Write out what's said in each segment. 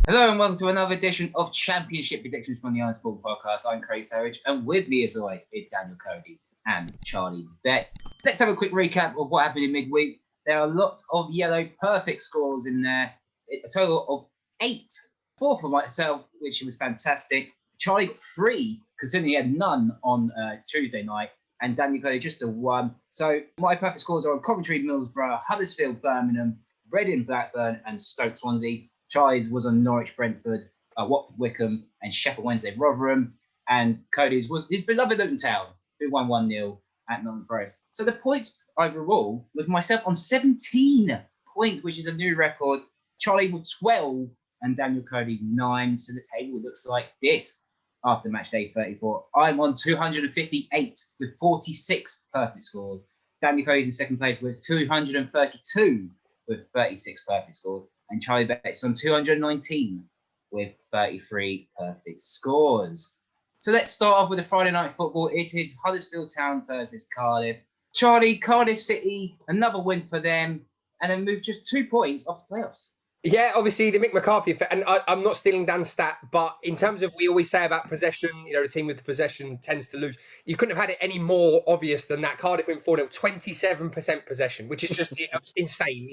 Hello and welcome to another edition of Championship Predictions from the Iron Sport Podcast. I'm Craig Savage, and with me as always is Daniel Cody and Charlie Betts. Let's have a quick recap of what happened in midweek. There are lots of yellow perfect scores in there, a total of 8. 4 for myself, which was fantastic. Charlie got 3, considering he had none on Tuesday night, and Daniel Cody just a 1. So my perfect scores are on Coventry, Middlesbrough, Huddersfield, Birmingham, Reading, Blackburn, and Stoke, Swansea. Charlie's was on Norwich, Brentford, Watford, Wycombe, and Sheffield Wednesday, Rotherham. And Cody's was his beloved Luton Town, who won 1-0 at Nottingham Forest. So the points overall was myself on 17 points, which is a new record. Charlie with 12 and Daniel Cody's 9. So the table looks like this after match day 34. I'm on 258 with 46 perfect scores. Daniel Cody's in second place with 232 with 36 perfect scores. And Charlie Betts on 219 with 33 perfect scores. So let's start off with the Friday night football. It is Huddersfield Town versus Cardiff. Charlie, Cardiff City, another win for them, and then move just 2 points off the playoffs. Yeah, obviously the Mick McCarthy effect, and I'm not stealing Dan's stat, but in terms of we always say about possession, the team with the possession tends to lose. You couldn't have had it any more obvious than that. Cardiff win 4-0, 27% possession, which is just insane.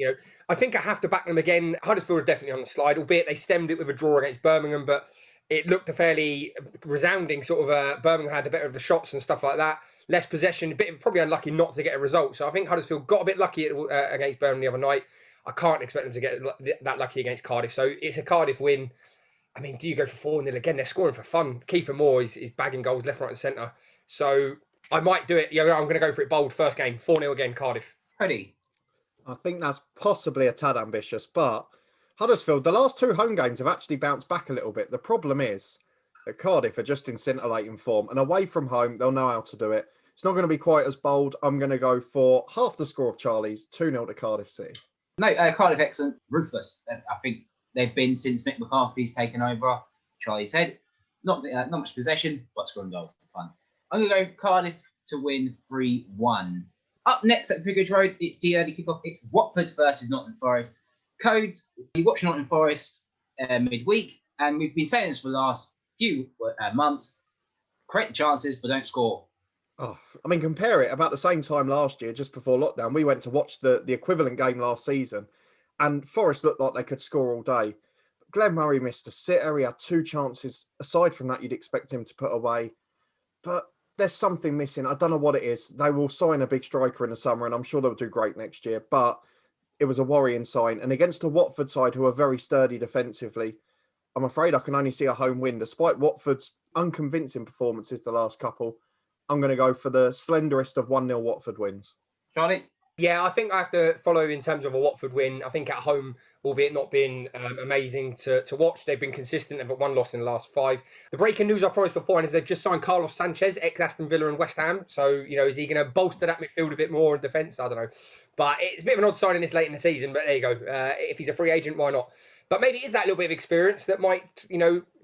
I think I have to back them again. Huddersfield are definitely on the slide, albeit they stemmed it with a draw against Birmingham, but it looked a fairly resounding sort of. Birmingham had the better of the shots and stuff like that. Less possession, a bit of probably unlucky not to get a result. So I think Huddersfield got a bit lucky against Birmingham the other night. I can't expect them to get that lucky against Cardiff. So it's a Cardiff win. I mean, do you go for 4-0 again? They're scoring for fun. Kiefer Moore is bagging goals left, right and centre. So I might do it. I'm going to go for it bold. First game, 4-0 again, Cardiff. Ready? I think that's possibly a tad ambitious, but Huddersfield, the last 2 home games have actually bounced back a little bit. The problem is that Cardiff are just in scintillating form, and away from home, they'll know how to do it. It's not going to be quite as bold. I'm going to go for half the score of Charlie's, 2-0 to Cardiff City. No, Cardiff excellent, ruthless. I think they've been since Mick McCarthy's taken over. Charlie said, not much possession, but scoring goals for fun. I'm going to go Cardiff to win 3-1. Up next at Vicarage Road, it's the early kickoff. It's Watford versus Nottingham Forest. Codes, you watch Nottingham Forest midweek, and we've been saying this for the last few months. Create chances, but don't score. Oh, I mean, compare it. About the same time last year, just before lockdown, we went to watch the equivalent game last season, and Forest looked like they could score all day. Glenn Murray missed a sitter. He had 2 chances. Aside from that, you'd expect him to put away. But there's something missing. I don't know what it is. They will sign a big striker in the summer, and I'm sure they'll do great next year. But it was a worrying sign. And against a Watford side who are very sturdy defensively, I'm afraid I can only see a home win. Despite Watford's unconvincing performances the last couple, I'm going to go for the slenderest of 1-0 Watford wins. Charlie? Yeah, I think I have to follow in terms of a Watford win. I think at home, albeit not been amazing to watch, they've been consistent. They've got 1 loss in the last 5. The breaking news I promised beforehand is they've just signed Carlos Sanchez, ex-Aston Villa and West Ham. So, is he going to bolster that midfield a bit more in defence? I don't know. But it's a bit of an odd signing this late in the season. But there you go. If he's a free agent, why not? But maybe it is that little bit of experience that might,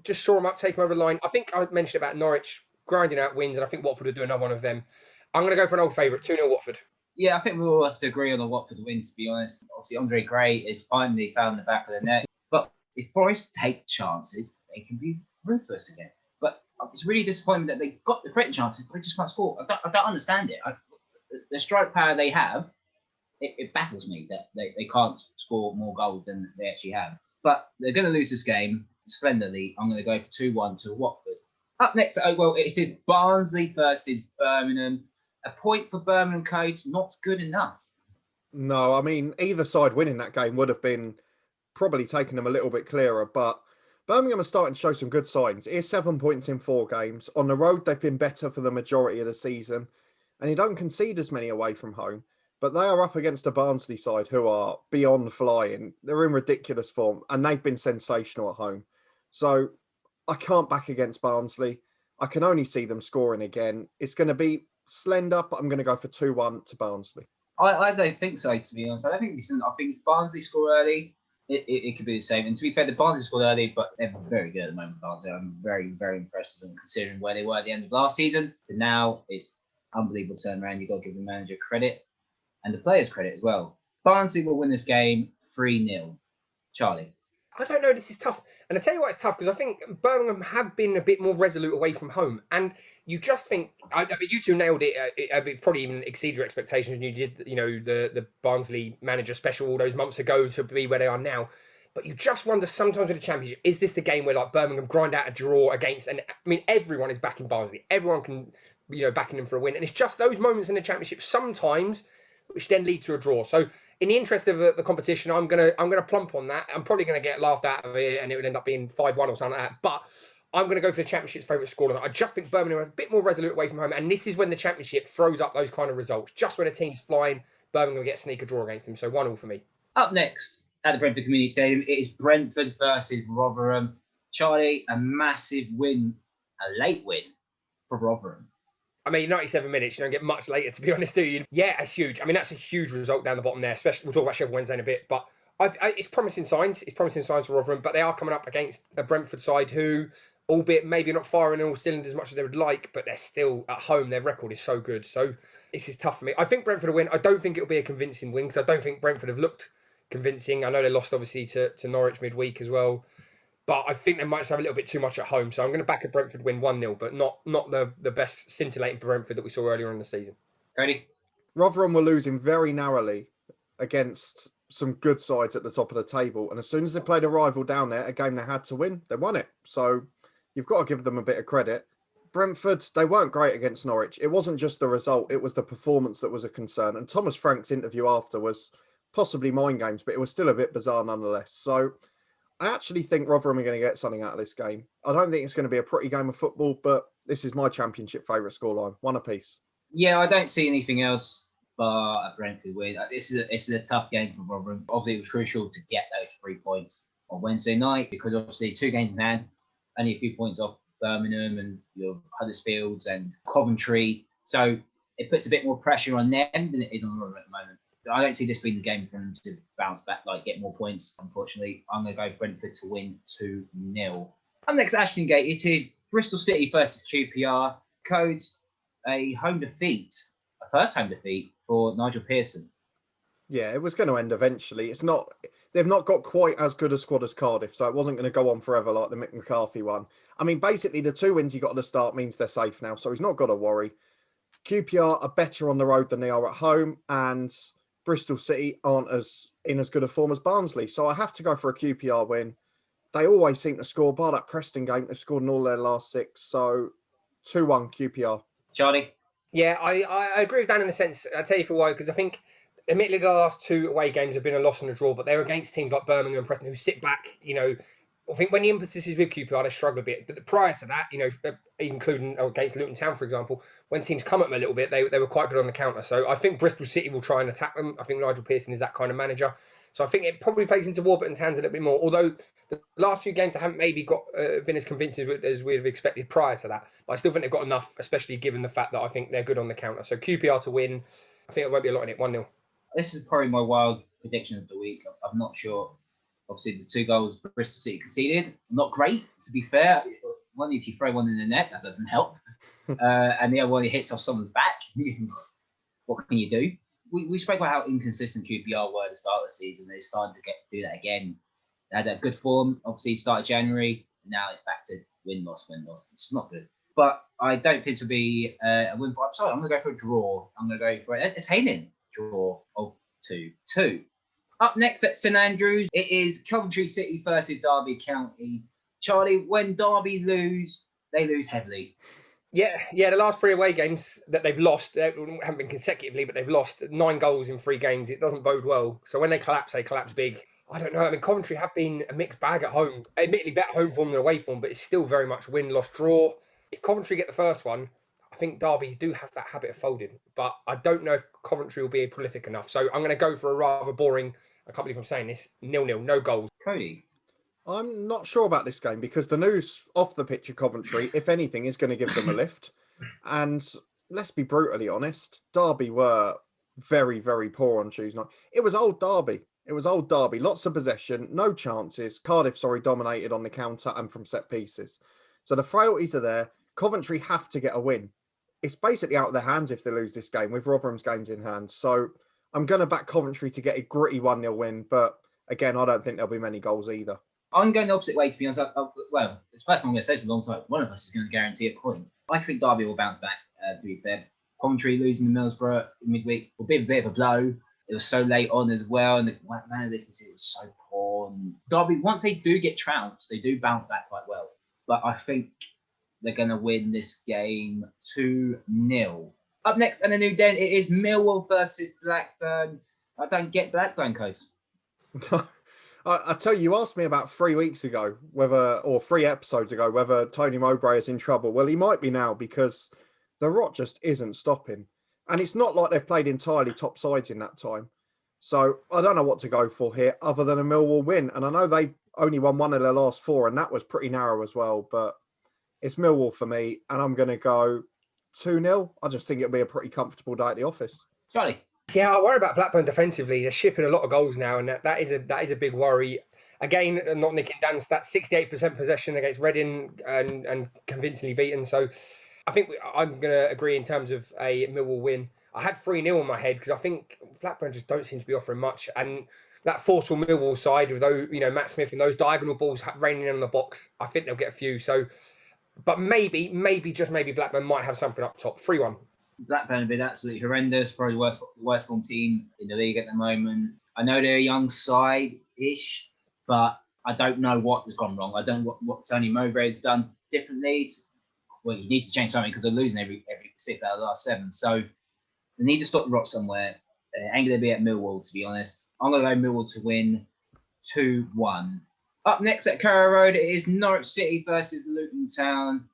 just shore him up, take him over the line. I think I mentioned about Norwich grinding out wins, and I think Watford will do another one of them. I'm going to go for an old favourite, 2-0 Watford. Yeah, I think we all have to agree on the Watford win, to be honest. Obviously, Andre Gray is finally found the back of the net. But if Forest take chances, they can be ruthless again. But it's really disappointing that they got the creating chances, but they just can't score. I don't understand it. The strike power they have, it baffles me that they can't score more goals than they actually have. But they're going to lose this game slenderly. I'm going to go for 2-1 to Watford. Up next, it is Barnsley versus Birmingham. A point for Birmingham Codes, not good enough. No, I mean, either side winning that game would have been probably taking them a little bit clearer, but Birmingham are starting to show some good signs. It is 7 points in 4 games. On the road, they've been better for the majority of the season, and you don't concede as many away from home, but they are up against a Barnsley side who are beyond flying. They're in ridiculous form, and they've been sensational at home. So I can't back against Barnsley. I can only see them scoring again. It's going to be slender, but I'm going to go for 2-1 to Barnsley. I don't think so, to be honest. I think if Barnsley score early, it could be the same. And to be fair, the Barnsley scored early, but they're very good at the moment, Barnsley. I'm very, very impressed with them, considering where they were at the end of last season to now. It's unbelievable turnaround. You've got to give the manager credit and the players credit as well. Barnsley will win this game 3-0. Charlie? I don't know. This is tough. And I tell you why it's tough, because I think Birmingham have been a bit more resolute away from home. And you just think, I mean, you two nailed it. It probably even exceeded your expectations when you did, the Barnsley manager special all those months ago to be where they are now. But you just wonder sometimes with the Championship, is this the game where like Birmingham grind out a draw against, and I mean, everyone is backing Barnsley. Everyone can, backing them for a win. And it's just those moments in the Championship sometimes which then lead to a draw. So in the interest of the competition, I'm gonna plump on that. I'm probably gonna get laughed out of it, and it would end up being 5-1 or something like that. But I'm gonna go for the Championship's favourite scoreline. I just think Birmingham are a bit more resolute away from home, and this is when the Championship throws up those kind of results. Just when a team's flying, Birmingham will get a sneaker draw against them. So 1-1 for me. Up next at the Brentford Community Stadium, it is Brentford versus Rotherham. Charlie, a massive win, a late win for Rotherham. I mean, 97 minutes, you don't get much later, to be honest, do you? Yeah, it's huge. I mean, that's a huge result down the bottom there, especially, we'll talk about Sheffield Wednesday in a bit, but it's promising signs. It's promising signs for Rotherham, but they are coming up against a Brentford side who, albeit maybe not firing all cylinders as much as they would like, but they're still at home. Their record is so good. So this is tough for me. I think Brentford will win. I don't think it'll be a convincing win, because I don't think Brentford have looked convincing. I know they lost, obviously, to Norwich midweek as well. But I think they might just have a little bit too much at home. So I'm going to back a Brentford win 1-0, but not the best scintillating Brentford that we saw earlier in the season. Cody? Rotherham were losing very narrowly against some good sides at the top of the table. And as soon as they played a rival down there, a game they had to win, they won it. So you've got to give them a bit of credit. Brentford, they weren't great against Norwich. It wasn't just the result, it was the performance that was a concern. And Thomas Frank's interview after was possibly mind games, but it was still a bit bizarre nonetheless. So I actually think Rotherham are going to get something out of this game. I don't think it's going to be a pretty game of football, but this is my Championship favourite scoreline, 1 apiece. Yeah, I don't see anything else but a Brentford win. This is a tough game for Rotherham. Obviously, it was crucial to get those 3 points on Wednesday night, because obviously 2 games in hand, only a few points off Birmingham and your Huddersfields and Coventry. So it puts a bit more pressure on them than it is on Rotherham at the moment. I don't see this being the game for them to bounce back, get more points, unfortunately. I'm going to go Brentford to win 2-0. Up next, Ashton Gate, it is Bristol City versus QPR. Codes a home defeat, a first home defeat for Nigel Pearson. Yeah, it was going to end eventually. They've not got quite as good a squad as Cardiff, so it wasn't going to go on forever like the Mick McCarthy one. I mean, basically, the 2 wins he got at the start means they're safe now, so he's not got to worry. QPR are better on the road than they are at home, and Bristol City aren't in as good a form as Barnsley. So I have to go for a QPR win. They always seem to score. Bar that Preston game, they've scored in all their last 6. So 2-1 QPR. Charlie? Yeah, I agree with Dan in the sense, I'll tell you for why, because I think, admittedly, the last 2 away games have been a loss and a draw, but they're against teams like Birmingham and Preston who sit back, I think when the impetus is with QPR, they struggle a bit. But prior to that, including against Luton Town, for example, when teams come at them a little bit, they were quite good on the counter. So I think Bristol City will try and attack them. I think Nigel Pearson is that kind of manager. So I think it probably plays into Warburton's hands a little bit more. Although the last few games haven't maybe been as convincing as we'd have expected prior to that. But I still think they've got enough, especially given the fact that I think they're good on the counter. So QPR to win. I think it won't be a lot in it. 1-0. This is probably my wild prediction of the week. I'm not sure. Obviously, the 2 goals Bristol City conceded, not great, to be fair. One, if you throw one in the net, that doesn't help. And the other one, it hits off someone's back. What can you do? We spoke about how inconsistent QPR were at the start of the season. They're starting to do that again. They had that good form, obviously, started January. Now it's back to win-loss. It's not good. But I don't think it'll be a win. I'm sorry, I'm going to go for a draw. I'm going to go for it. It's Hayden. Draw of 2-2. Up next at St Andrews, it is Coventry City versus Derby County. Charlie, when Derby lose, they lose heavily. Yeah, the last 3 away games that they've lost, they haven't been consecutively, but they've lost 9 goals in 3 games. It doesn't bode well. So when they collapse big. I don't know. I mean, Coventry have been a mixed bag at home. Admittedly, better home form than away form, but it's still very much win, loss, draw. If Coventry get the first one, I think Derby do have that habit of folding. But I don't know if Coventry will be prolific enough. So I'm going to go for a rather boring, I can't believe I'm saying this, 0-0, no goals. Cody? I'm not sure about this game because the news off the pitch of Coventry, if anything, is going to give them a lift. And let's be brutally honest, Derby were very, very poor on Tuesday night. It was old Derby. Lots of possession, no chances. Cardiff, dominated on the counter and from set pieces. So the frailties are there. Coventry have to get a win. It's basically out of their hands if they lose this game, with Rotherham's games in hand. So I'm going to back Coventry to get a gritty 1-0 win. But again, I don't think there'll be many goals either. I'm going the opposite way, to be honest. Well, it's the first time I'm going to say this in a long time. One of us is going to guarantee a point. I think Derby will bounce back, to be fair. Coventry losing to Middlesbrough midweek will be a bit of a blow. It was so late on as well, and the man of this was so poor. And Derby, once they do get trounced, they do bounce back quite well. But I think they're going to win this game 2-0. Up next, and a new den, it is Millwall versus Blackburn. I don't get Blackburn, coach. I tell you asked me about 3 weeks ago, or 3 episodes ago, whether Tony Mowbray is in trouble. Well, he might be now because the rot just isn't stopping. And it's not like they've played entirely top sides in that time. So I don't know what to go for here other than a Millwall win. And I know they've only won 1 of their last 4, and that was pretty narrow as well. But it's Millwall for me, and I'm going to go 2-0. I just think it'll be a pretty comfortable day at the office. Charlie? Yeah, I worry about Blackburn defensively. They're shipping a lot of goals now, and that is a big worry. Again, not nicking Dan's stats, 68% possession against Reading and convincingly beaten. So I think I'm going to agree in terms of a Millwall win. I had 3-0 in my head because I think Blackburn just don't seem to be offering much. And that forceful Millwall side with those, Matt Smith and those diagonal balls raining in on the box, I think they'll get a few. So, but maybe Blackburn might have something up top. 3-1. Blackburn have been absolutely horrendous. Probably the worst form team in the league at the moment. I know they're a young side-ish, but I don't know what has gone wrong. I don't know what Tony Mowbray has done differently. Well, he needs to change something because they're losing every 6 out of the last 7. So they need to stop the rot somewhere. Ain't going to be at Millwall, to be honest. I'm going to go Millwall to win 2-1. Up next at Carrow Road, it is Norwich City versus Luton Town.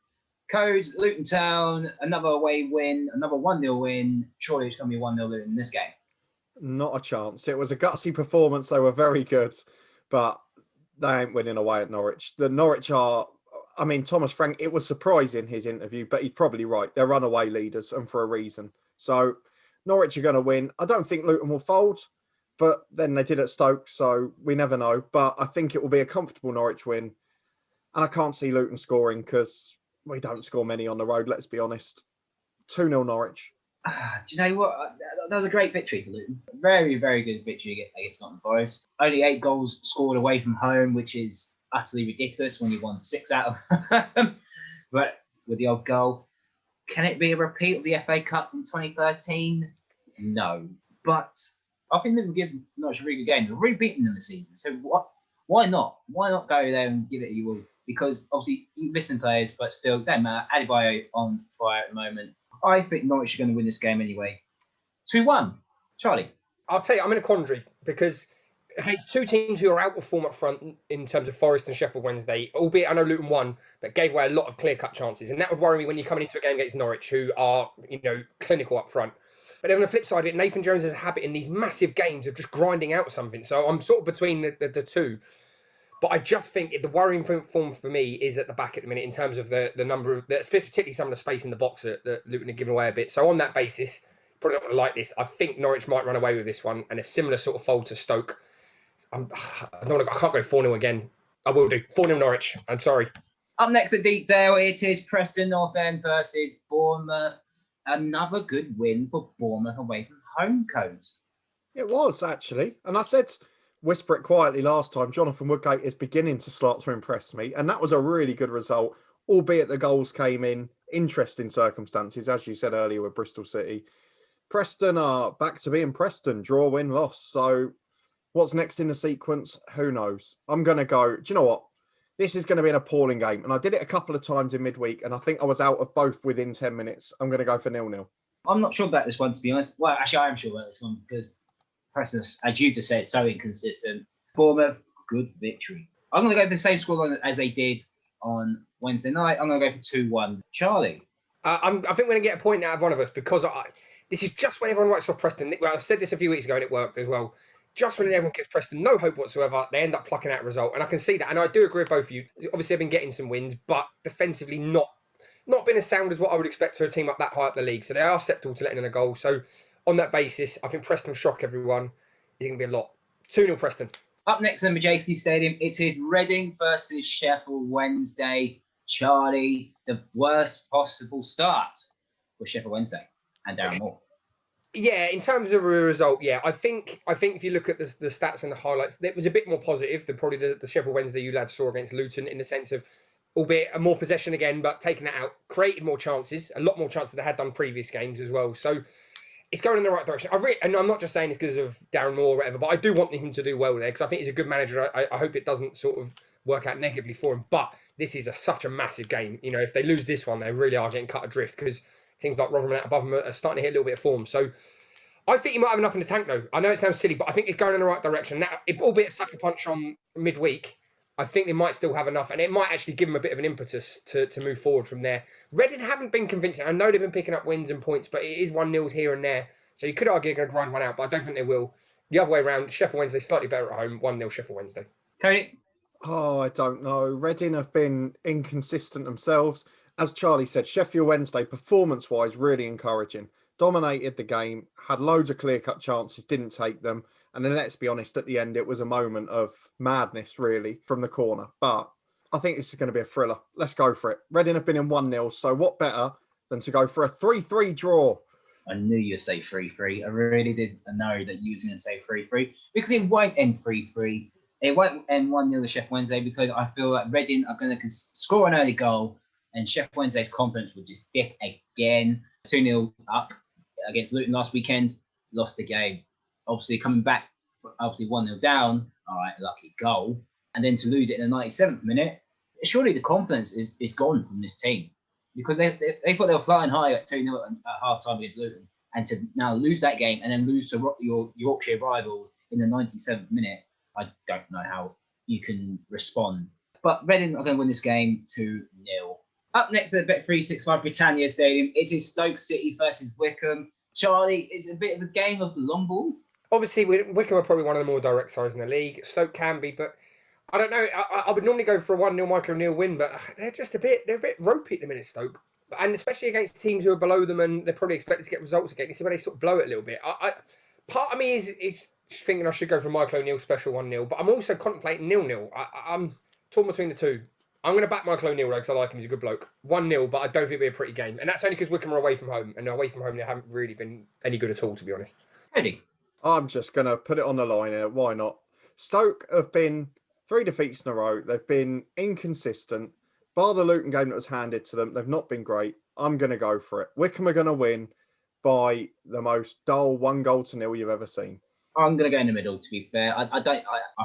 Codes, Luton Town, another away win, another 1-0 win. Surely it's going to be 1-0 Luton in this game. Not a chance. It was a gutsy performance. They were very good, but they ain't winning away at Norwich. The Norwich are, Thomas Frank, it was surprising his interview, but he's probably right. They're runaway leaders and for a reason. So Norwich are going to win. I don't think Luton will fold, but then they did at Stoke, so we never know. But I think it will be a comfortable Norwich win. And I can't see Luton scoring because we don't score many on the road, let's be honest. 2-0 Norwich. Do you know what? That was a great victory for Luton. Very, very good victory against Nottingham Forest. Only 8 goals scored away from home, which is utterly ridiculous when you won 6 out of them. But with the odd goal. Can it be a repeat of the FA Cup in 2013? No. But I think they've given Norwich a really good game. They've really beaten them this season. So why not? Why not go there and give it a you will? Because obviously you're missing players, but still, don't matter. Adebayo on fire at the moment. I think Norwich are going to win this game anyway. 2-1. Charlie? I'll tell you, I'm in a quandary because it's 2 teams who are out of form up front in terms of Forest and Sheffield Wednesday, albeit I know Luton won, but gave away a lot of clear-cut chances. And that would worry me when you're coming into a game against Norwich, who are, clinical up front. But then on the flip side of it, Nathan Jones has a habit in these massive games of just grinding out something. So I'm sort of between the two. But I just think the worrying form for me is at the back at the minute in terms of the number of, particularly some of the space in the box that Luton are giving away a bit. So on that basis, probably not going to like this. I think Norwich might run away with this one and a similar sort of fold to Stoke. I can't go 4-0 again. I will do. 4-0 Norwich. I'm sorry. Up next at Deepdale, it is Preston North End versus Bournemouth. Another good win for Bournemouth away from home, Codes. It was, actually. And I said, whisper it quietly last time, Jonathan Woodgate is beginning to start to impress me. And that was a really good result, albeit the goals came in interesting circumstances, as you said earlier with Bristol City. Preston are back to being Preston, draw, win, loss. So what's next in the sequence? Who knows? I'm going to go, do you know what? This is going to be an appalling game. And I did it a couple of times in midweek, and I think I was out of both within 10 minutes. I'm going to go for 0-0. I'm not sure about this one, to be honest. Well, actually, I am sure about this one because Preston, as you just said, so inconsistent. Bournemouth, good victory. I'm going to go for the same scoreline as they did on Wednesday night. I'm going to go for 2-1. Charlie? I think we're going to get a point out of one of us because this is just when everyone writes off Preston. Well, I said this a few weeks ago and it worked as well. Just when everyone gives Preston no hope whatsoever, they end up plucking out a result. And I can see that. And I do agree with both of you. Obviously, they've been getting some wins, but defensively not been as sound as what I would expect for a team up that high up the league. So they are susceptible to letting in a goal. So on that basis, I think Preston will shock everyone. It's going to be a lot. 2-0 Preston. Up next in Matchday Stadium, it is Reading versus Sheffield Wednesday. Charlie, the worst possible start for Sheffield Wednesday and Darren Moore. Yeah, in terms of a result, yeah, I think if you look at the stats and the highlights, it was a bit more positive than probably the Sheffield Wednesday you lads saw against Luton, in the sense of, albeit a more possession again, but taking it out, created more chances, a lot more chances than they had done previous games as well. So it's going in the right direction. And I'm not just saying it's because of Darren Moore or whatever, but I do want him to do well there, because I think he's a good manager. I hope it doesn't sort of work out negatively for him. But this is such a massive game. You know, if they lose this one, they really are getting cut adrift, because teams like Rotherham and above them are starting to hit a little bit of form. So I think he might have enough in the tank, though. I know it sounds silly, but I think it's going in the right direction. Now, albeit a sucker punch on midweek, I think they might still have enough, and it might actually give them a bit of an impetus to move forward from there. Reading haven't been convincing. I know they've been picking up wins and points, but it is 1-0 here and there. So you could argue they're going to grind one out, but I don't think they will. The other way around, Sheffield Wednesday slightly better at home, 1-0 Sheffield Wednesday. Cody? Oh, I don't know. Reading have been inconsistent themselves. As Charlie said, Sheffield Wednesday, performance-wise, really encouraging. Dominated the game, had loads of clear-cut chances, didn't take them. And then let's be honest, at the end, it was a moment of madness, really, from the corner. But I think this is going to be a thriller. Let's go for it. Reading have been in 1-0, so what better than to go for a 3-3 draw? I knew you'd say 3-3. I really did know that you was going to say 3-3, because it won't end 3-3. It won't end 1-0 to Sheffield Wednesday, because I feel like Reading are going to score an early goal, and Sheffield Wednesday's confidence will just dip again. 2-0 up against Luton last weekend, lost the game. Obviously coming back, 1-0 down, all right, lucky goal. And then to lose it in the 97th minute, surely the confidence is gone from this team, because they thought they were flying high at 2-0 at half-time against Luton, and to now lose that game and then lose to your Yorkshire rivals in the 97th minute, I don't know how you can respond. But Reading are going to win this game 2-0. Up next at the Bet365 Britannia Stadium, it is Stoke City versus Wycombe. Charlie, it's a bit of a game of the long ball. Obviously, Wycombe are probably one of the more direct sides in the league. Stoke can be, but I don't know. I would normally go for a 1-0 Michael O'Neill win, but they're a bit ropey at the minute, Stoke. And especially against teams who are below them, and they're probably expected to get results again. You see where they sort of blow it a little bit. Part of me is thinking I should go for Michael O'Neill special 1-0, but I'm also contemplating 0-0. I'm torn between the two. I'm going to back Michael O'Neill, though, because I like him. He's a good bloke. 1-0, but I don't think it'll be a pretty game. And that's only because Wycombe are away from home. And away from home, they haven't really been any good at all, to be honest. Ready? I'm just going to put it on the line here. Why not? Stoke have been 3 defeats in a row. They've been inconsistent. Bar the Luton game that was handed to them, they've not been great. I'm going to go for it. Wycombe are going to win by the most dull 1-0 you've ever seen. I'm going to go in the middle, to be fair. I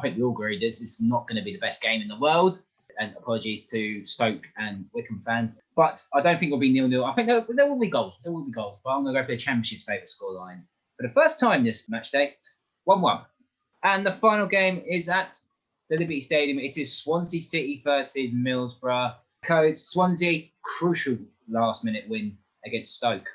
think we all agree this is not going to be the best game in the world. And apologies to Stoke and Wycombe fans. But I don't think it'll be 0-0. I think there will be goals. There will be goals. But I'm going to go for the Championship's favourite scoreline. For the first time this match day, 1-1. And the final game is at the Liberty Stadium. It is Swansea City versus Middlesbrough. Codes, Swansea, crucial last-minute win against Stoke.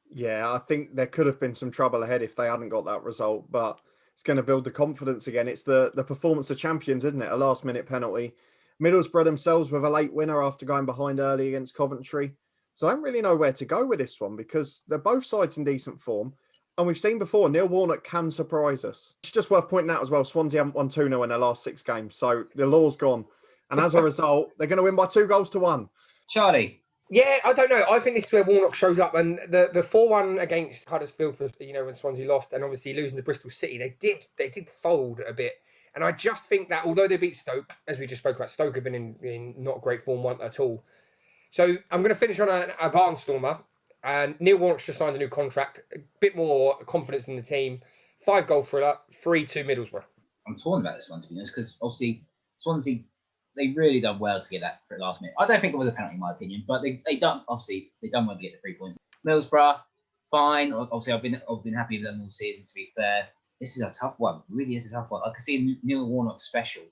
Yeah, I think there could have been some trouble ahead if they hadn't got that result. But it's going to build the confidence again. It's the performance of champions, isn't it? A last-minute penalty. Middlesbrough themselves with a late winner after going behind early against Coventry. So I don't really know where to go with this one, because they're both sides in decent form. And we've seen before, Neil Warnock can surprise us. It's just worth pointing out as well, Swansea haven't won 2-0 in their last 6 games. So the law's gone. And as a result, they're going to win by 2-1. Charlie? Yeah, I don't know. I think this is where Warnock shows up. And the 4-1 against Huddersfield, when Swansea lost, and obviously losing to Bristol City, they did fold a bit. And I just think that although they beat Stoke, as we just spoke about, Stoke have been in not great form at all. So I'm going to finish on a barnstormer. And Neil Warnock's just signed a new contract. A bit more confidence in the team. 5-goal thriller, 3-2 Middlesbrough. I'm torn about this one, to be honest, because obviously Swansea, they really done well to get that for last minute. I don't think it was a penalty, in my opinion, but they done well to get the 3 points. Middlesbrough, fine. Obviously, I've been happy with them all season, to be fair. This is a tough one. It really is a tough one. I could see Neil Warnock special,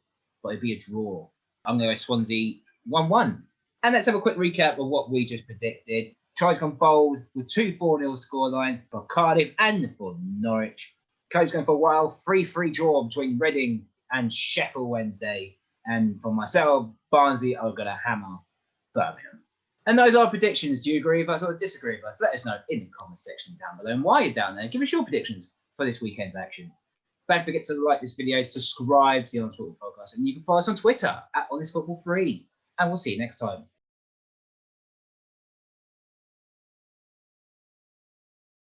but it'd be a draw. I'm going to go Swansea 1-1. And let's have a quick recap of what we just predicted. Charlie's gone bold with 2 4-0 scorelines for Cardiff and for Norwich. Code's going for a wild 3-3 draw between Reading and Sheffield Wednesday. And for myself, Barnsley are going to hammer Birmingham. And those are our predictions. Do you agree with us or disagree with us? Let us know in the comment section down below. And while you're down there, give us your predictions for this weekend's action. Don't forget to like this video, subscribe to the On Football Podcast, and you can follow us on Twitter at OnThisFootball3. And we'll see you next time.